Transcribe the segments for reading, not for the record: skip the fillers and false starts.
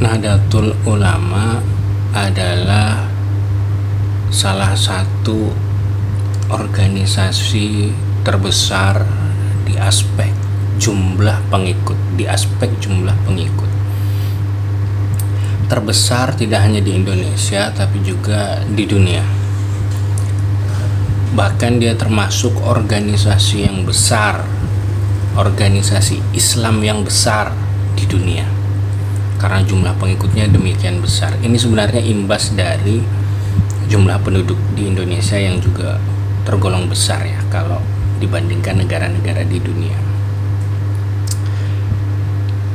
Nahdlatul Ulama adalah salah satu organisasi terbesar di aspek jumlah pengikut, terbesar tidak hanya di Indonesia tapi juga di dunia. Bahkan dia termasuk organisasi yang besar, organisasi Islam yang besar di dunia karena jumlah pengikutnya demikian besar. Ini sebenarnya imbas dari jumlah penduduk di Indonesia yang juga tergolong besar ya kalau dibandingkan negara-negara di dunia.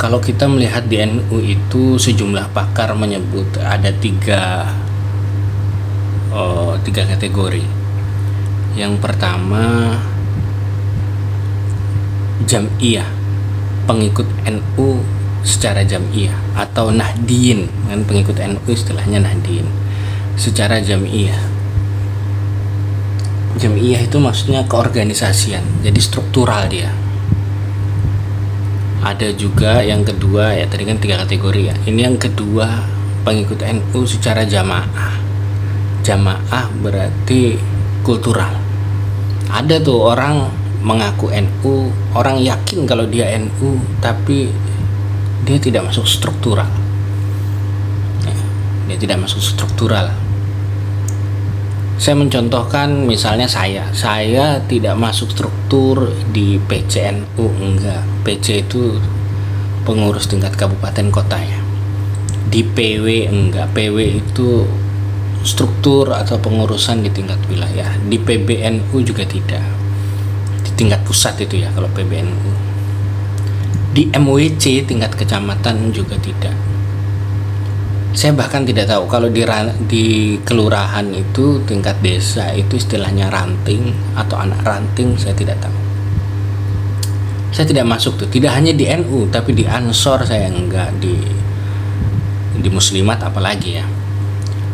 Kalau kita melihat di NU itu, sejumlah pakar menyebut ada tiga kategori. Yang pertama, jam'iyah, pengikut NU secara jam'iyah, atau nahdiyin, kan pengikut NU istilahnya nahdiyin, secara jam'iyah. Jam'iyah itu maksudnya keorganisasian, jadi struktural dia. Ada juga yang kedua, ya tadi kan tiga kategori ya. Ini yang kedua, pengikut NU secara jamaah. Jamaah berarti kultural. Ada tuh orang mengaku NU, orang yakin kalau dia NU, tapi dia tidak masuk struktural. Dia tidak masuk struktural. Saya mencontohkan, misalnya saya tidak masuk struktur di PCNU, enggak. PC itu pengurus tingkat kabupaten kota ya. Di PW enggak, PW itu struktur atau pengurusan di tingkat wilayah. Di PBNU juga tidak, di tingkat pusat itu ya kalau PBNU. Di MWC tingkat kecamatan juga tidak. Saya bahkan tidak tahu kalau di kelurahan itu tingkat desa itu istilahnya ranting atau anak ranting, saya tidak tahu. Saya tidak masuk tuh, tidak hanya di NU tapi di Ansor saya enggak, di Muslimat apalagi ya.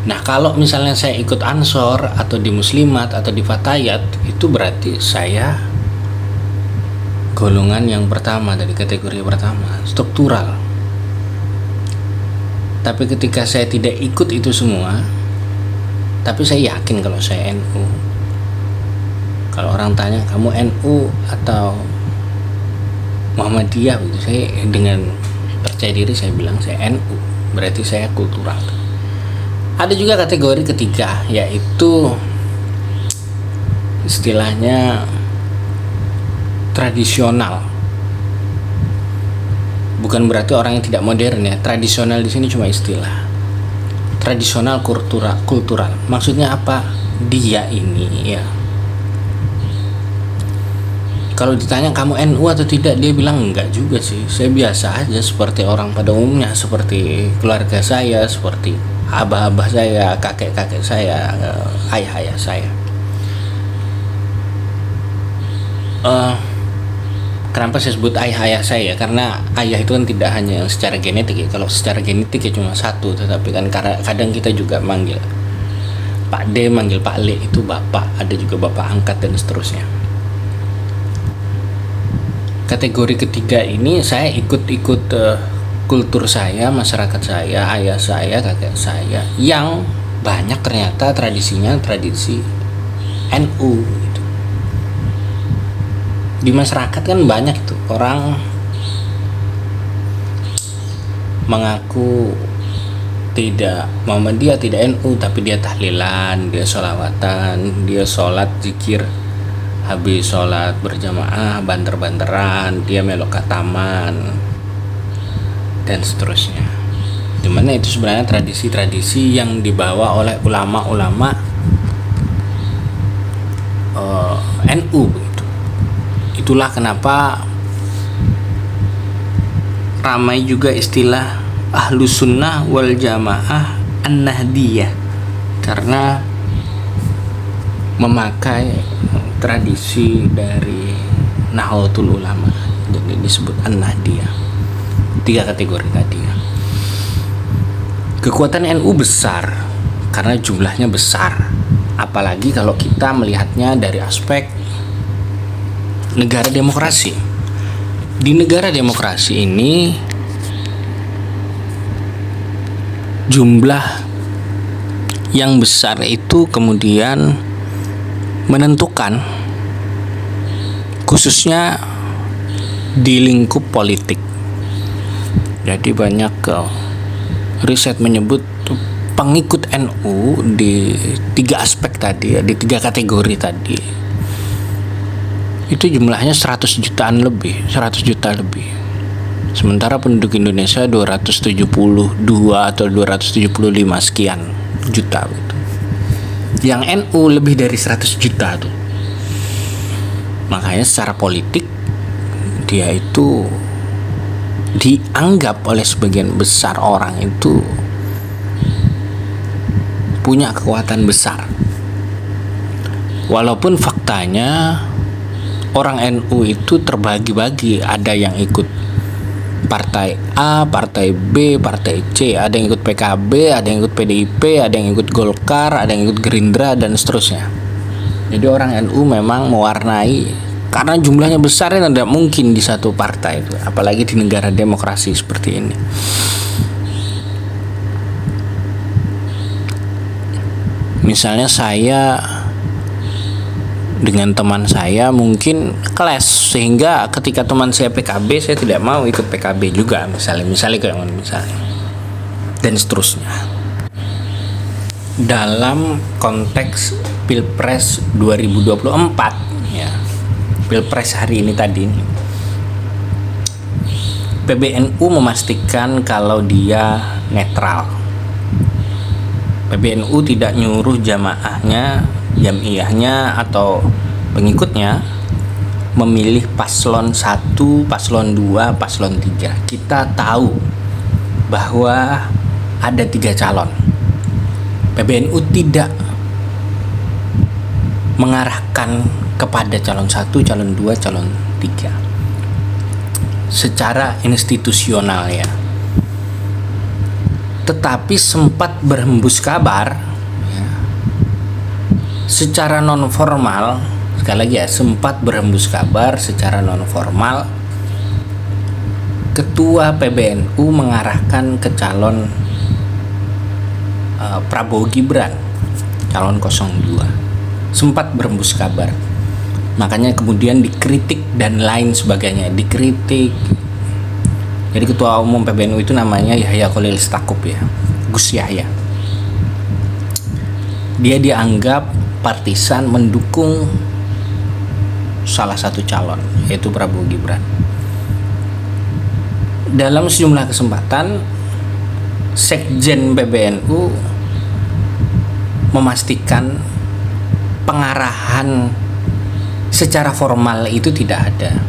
Nah, kalau misalnya saya ikut Ansor atau di Muslimat atau di Fatayat, itu berarti saya golongan yang pertama dari kategori pertama, struktural. Tapi ketika saya tidak ikut itu semua, tapi saya yakin kalau saya NU. Kalau orang tanya kamu NU atau Muhammadiyah, gitu, saya dengan percaya diri saya bilang saya NU, berarti saya kultural. Ada juga kategori ketiga, yaitu istilahnya tradisional. Bukan berarti orang yang tidak modern ya. Tradisional di sini cuma istilah. Tradisional kultural. Maksudnya apa? Dia ini ya. Kalau ditanya kamu NU atau tidak, dia bilang enggak juga sih. Saya biasa aja seperti orang pada umumnya, seperti keluarga saya, seperti abah-abah saya, kakek-kakek saya, ayah-ayah saya. Kenapa saya sebut ayah-ayah saya? Karena ayah itu kan tidak hanya yang secara genetik ya. Kalau secara genetik ya cuma satu, tetapi kan kadang kita juga manggil Pak D, manggil Pak Le itu bapak, ada juga bapak angkat dan seterusnya. Kategori ketiga ini saya ikut kultur saya, masyarakat saya, ayah saya, kakek saya, yang banyak ternyata tradisinya tradisi NU. Di masyarakat kan banyak tuh orang mengaku tidak Muhammadiyah, tidak NU, tapi dia tahlilan, dia sholawatan, dia sholat zikir, habis sholat berjamaah banter-banteran, dia melok kataman dan seterusnya. Dimana itu sebenarnya tradisi-tradisi yang dibawa oleh ulama-ulama NU. Itulah kenapa ramai juga istilah Ahlus Sunnah wal Jamaah An-Nahdiyah, karena memakai tradisi dari Nahdlatul Ulama, jadi disebut An-Nahdiyah. Tiga kategori tadi ya. Kekuatan NU besar karena jumlahnya besar, apalagi kalau kita melihatnya dari aspek negara demokrasi. Di negara demokrasi ini jumlah yang besar itu kemudian menentukan, khususnya di lingkup politik. Jadi banyak riset menyebut pengikut NU di 3 aspek tadi ya, di 3 kategori tadi, itu jumlahnya 100 juta lebih. Sementara penduduk Indonesia 272 atau 275 sekian juta gitu. Yang NU lebih dari 100 juta tuh. Makanya secara politik dia itu dianggap oleh sebagian besar orang itu punya kekuatan besar. Walaupun faktanya orang NU itu terbagi-bagi, ada yang ikut partai A, partai B, partai C, ada yang ikut PKB, ada yang ikut PDIP, ada yang ikut Golkar, ada yang ikut Gerindra, dan seterusnya. Jadi orang NU memang mewarnai, karena jumlahnya besar, tidak mungkin di satu partai itu, apalagi di negara demokrasi seperti ini. Misalnya saya dengan teman saya mungkin kelas, sehingga ketika teman saya PKB, saya tidak mau ikut PKB juga, misalnya dan seterusnya. Dalam konteks Pilpres 2024 ya, Pilpres hari ini tadi, PBNU memastikan kalau dia netral. PBNU tidak nyuruh jamaahnya, jamiahnya atau pengikutnya memilih paslon 1, paslon 2, paslon 3. Kita tahu bahwa ada 3 calon. PBNU tidak mengarahkan kepada calon 1, calon 2, calon 3 secara institusional ya. Tetapi sempat berhembus kabar ya, secara non formal, sekali lagi ya, sempat berhembus kabar secara non formal, Ketua PBNU mengarahkan ke calon Prabowo Gibran, calon 02. Sempat berhembus kabar, makanya kemudian dikritik dan lain sebagainya, dikritik. Jadi Ketua Umum PBNU itu namanya Yahya Khalil Stakuf ya, Gus Yahya. Dia dianggap partisan mendukung salah satu calon, yaitu Prabowo Gibran. Dalam sejumlah kesempatan, Sekjen PBNU memastikan pengarahan secara formal itu tidak ada.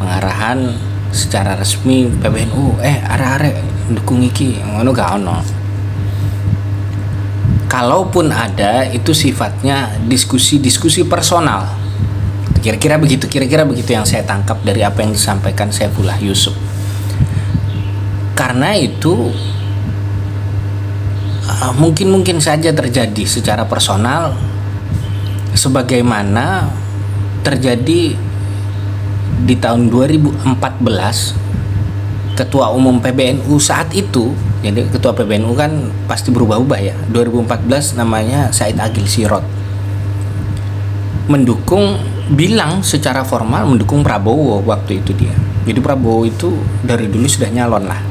Pengarahan secara resmi PBNU arek-arek mendukung iki ngono gak ono. Kalaupun ada, itu sifatnya diskusi personal. Kira-kira begitu yang saya tangkap dari apa yang disampaikan Saifullah Yusuf. Karena itu mungkin saja terjadi secara personal, sebagaimana terjadi di tahun 2014. Ketua Umum PBNU saat itu, jadi Ketua PBNU kan pasti berubah-ubah ya, 2014 namanya Said Agil Sirot, bilang secara formal mendukung Prabowo waktu itu dia. Jadi Prabowo itu dari dulu sudah nyalon lah.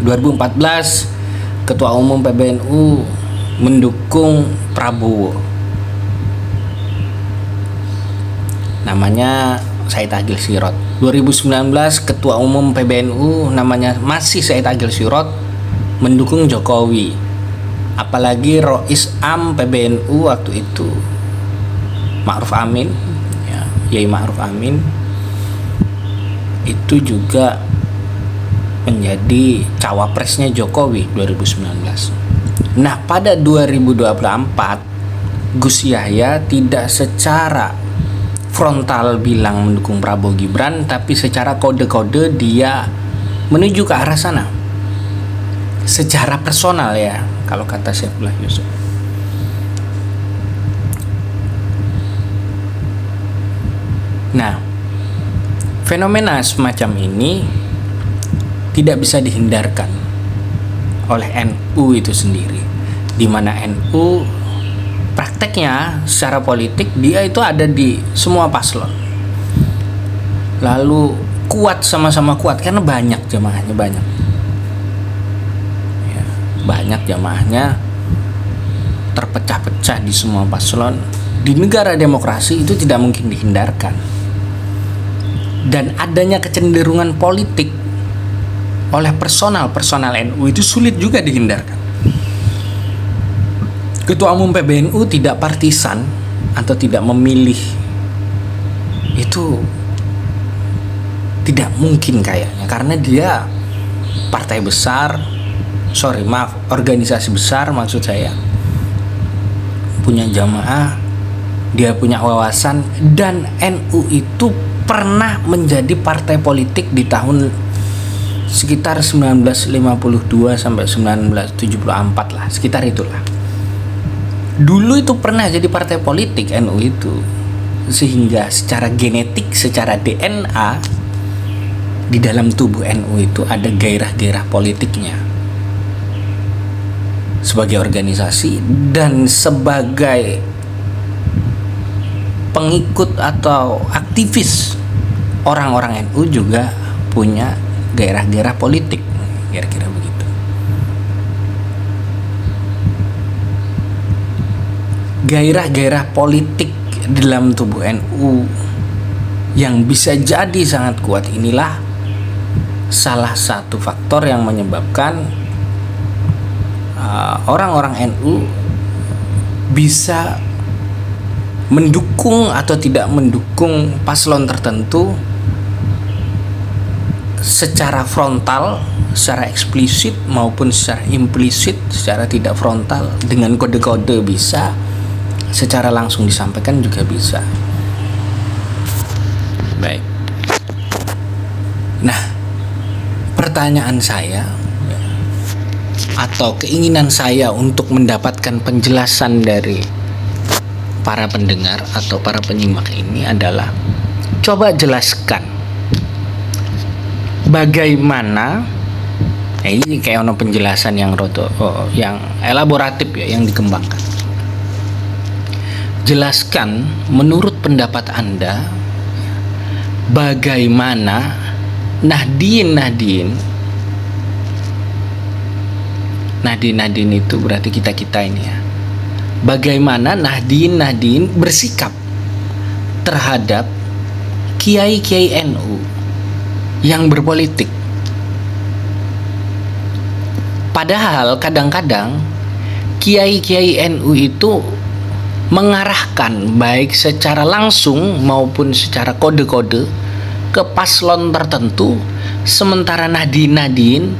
2014 Ketua Umum PBNU mendukung Prabowo, namanya Said Agil Sirot. 2019 Ketua Umum PBNU namanya masih Said Agil Sirot mendukung Jokowi. Apalagi Rois Am PBNU waktu itu Ma'ruf Amin ya, Yai Ma'ruf Amin itu juga menjadi cawapresnya Jokowi 2019. Nah, pada 2024 Gus Yahya tidak secara frontal bilang mendukung Prabowo Gibran, tapi secara kode-kode dia menuju ke arah sana. Secara personal ya, kalau kata Saifullah Yusuf. Nah, fenomena semacam ini tidak bisa dihindarkan. oleh NU itu sendiri, di mana NU prakteknya secara politik dia itu ada di semua paslon, lalu kuat, sama-sama kuat karena banyak jamaahnya, banyak jamaahnya, terpecah-pecah di semua paslon. Di negara demokrasi itu tidak mungkin dihindarkan, dan adanya kecenderungan politik oleh personal NU itu sulit juga dihindarkan. Ketua Umum PBNU tidak partisan atau tidak memilih, itu tidak mungkin kayaknya, karena dia partai besar, organisasi besar maksud saya, punya jamaah, dia punya wawasan, dan NU itu pernah menjadi partai politik di tahun sekitar 1952 sampai 1974 lah, sekitar itulah. Dulu itu pernah jadi partai politik NU itu, sehingga secara genetik, secara DNA di dalam tubuh NU itu ada gairah-gairah politiknya sebagai organisasi, dan sebagai pengikut atau aktivis orang-orang NU juga punya gairah-gairah politik, kira-kira begitu. Gairah-gairah politik dalam tubuh NU yang bisa jadi sangat kuat inilah salah satu faktor yang menyebabkan orang-orang NU bisa mendukung atau tidak mendukung paslon tertentu secara frontal, secara eksplisit maupun secara implisit, secara tidak frontal dengan kode-kode bisa, secara langsung disampaikan juga bisa. Baik. Nah, pertanyaan saya atau keinginan saya untuk mendapatkan penjelasan dari para pendengar atau para penyimak ini adalah, coba jelaskan bagaimana, ini kayak ono penjelasan yang yang elaboratif ya, yang dikembangkan. Jelaskan menurut pendapat Anda bagaimana Nahdien itu berarti kita ini ya. Bagaimana Nahdien bersikap terhadap kiai-kiai NU yang berpolitik. Padahal kadang-kadang kiai-kiai NU itu mengarahkan baik secara langsung maupun secara kode-kode ke paslon tertentu, sementara Nahdien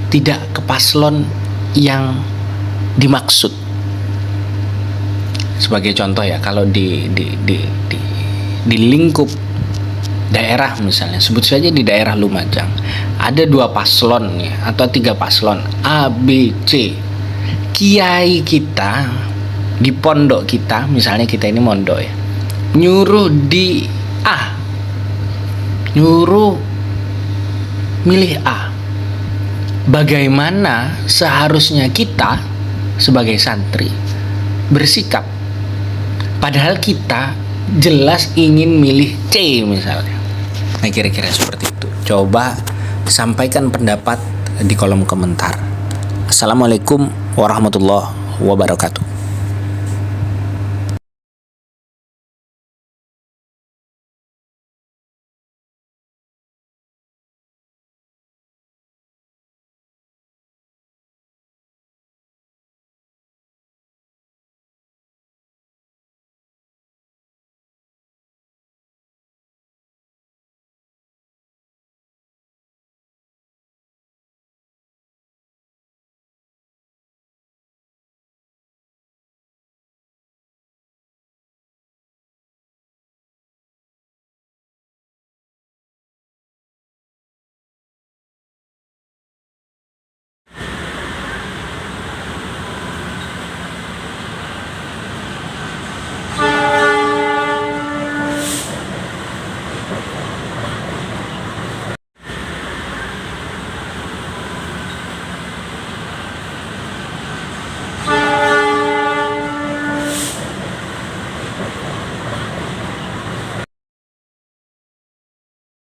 tidak ke paslon yang dimaksud. Sebagai contoh ya, kalau di lingkup daerah misalnya, sebut saja di daerah Lumajang, ada 2 paslon ya, atau 3 paslon A, B, C. Kiai kita di pondok kita, misalnya kita ini mondok ya, nyuruh di A, nyuruh milih A. Bagaimana seharusnya kita sebagai santri bersikap? Padahal kita jelas ingin milih C misalnya. Nah, kira-kira seperti itu. Coba sampaikan pendapat di kolom komentar. Assalamualaikum warahmatullahi wabarakatuh.